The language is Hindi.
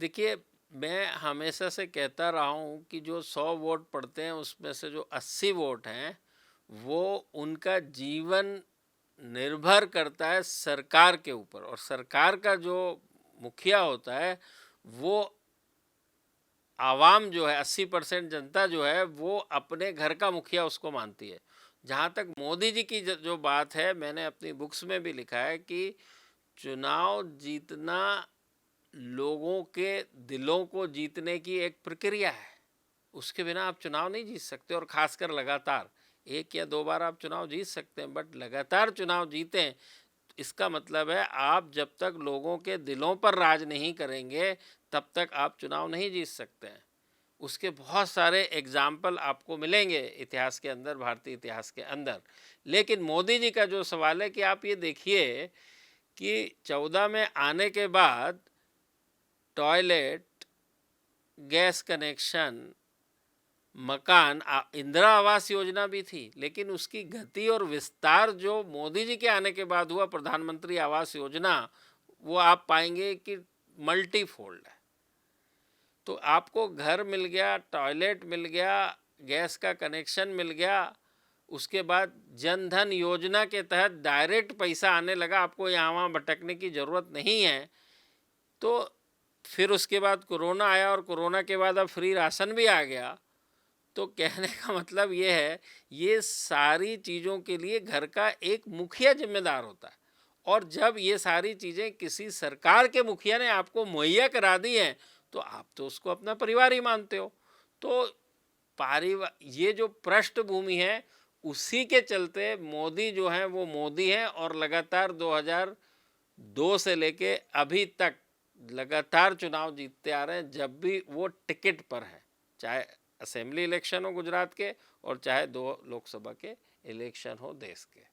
देखिए, मैं हमेशा से कहता रहा हूँ कि जो 100 वोट पड़ते हैं उसमें से जो 80 वोट हैं वो उनका जीवन निर्भर करता है सरकार के ऊपर, और सरकार का जो मुखिया होता है वो आवाम जो है, 80% जनता जो है वो अपने घर का मुखिया उसको मानती है। जहाँ तक मोदी जी की जो बात है, मैंने अपनी बुक्स में भी लिखा है कि चुनाव जीतना लोगों के दिलों को जीतने की एक प्रक्रिया है। उसके बिना आप चुनाव नहीं जीत सकते, और खासकर लगातार 1 या 2 बार आप चुनाव जीत सकते हैं, बट लगातार चुनाव जीतें, इसका मतलब है आप जब तक लोगों के दिलों पर राज नहीं करेंगे तब तक आप चुनाव नहीं जीत सकते हैं। उसके बहुत सारे एग्जाम्पल आपको मिलेंगे इतिहास के अंदर, भारतीय इतिहास के अंदर। लेकिन मोदी जी का जो सवाल है कि आप ये देखिए कि 14 में आने के बाद टॉयलेट, गैस कनेक्शन, मकान, इंदिरा आवास योजना भी थी, लेकिन उसकी गति और विस्तार जो मोदी जी के आने के बाद हुआ, प्रधानमंत्री आवास योजना, वो आप पाएंगे कि मल्टीफोल्ड है। तो आपको घर मिल गया, टॉयलेट मिल गया, गैस का कनेक्शन मिल गया, उसके बाद जन धन योजना के तहत डायरेक्ट पैसा आने लगा, आपको यहाँ वहाँ भटकने की ज़रूरत नहीं है। तो फिर उसके बाद कोरोना आया, और कोरोना के बाद अब फ्री राशन भी आ गया। तो कहने का मतलब ये है, ये सारी चीज़ों के लिए घर का एक मुखिया जिम्मेदार होता है, और जब ये सारी चीज़ें किसी सरकार के मुखिया ने आपको मुहैया करा दी हैं तो आप तो उसको अपना परिवार ही मानते हो। तो परिवार, ये जो पृष्ठभूमि है, उसी के चलते मोदी जो हैं वो मोदी हैं, और लगातार 2002 से लेके अभी तक लगातार चुनाव जीतते आ रहे हैं, जब भी वो टिकट पर हैं, चाहे असेंबली इलेक्शन हो गुजरात के और चाहे 2 लोकसभा के इलेक्शन हो देश के।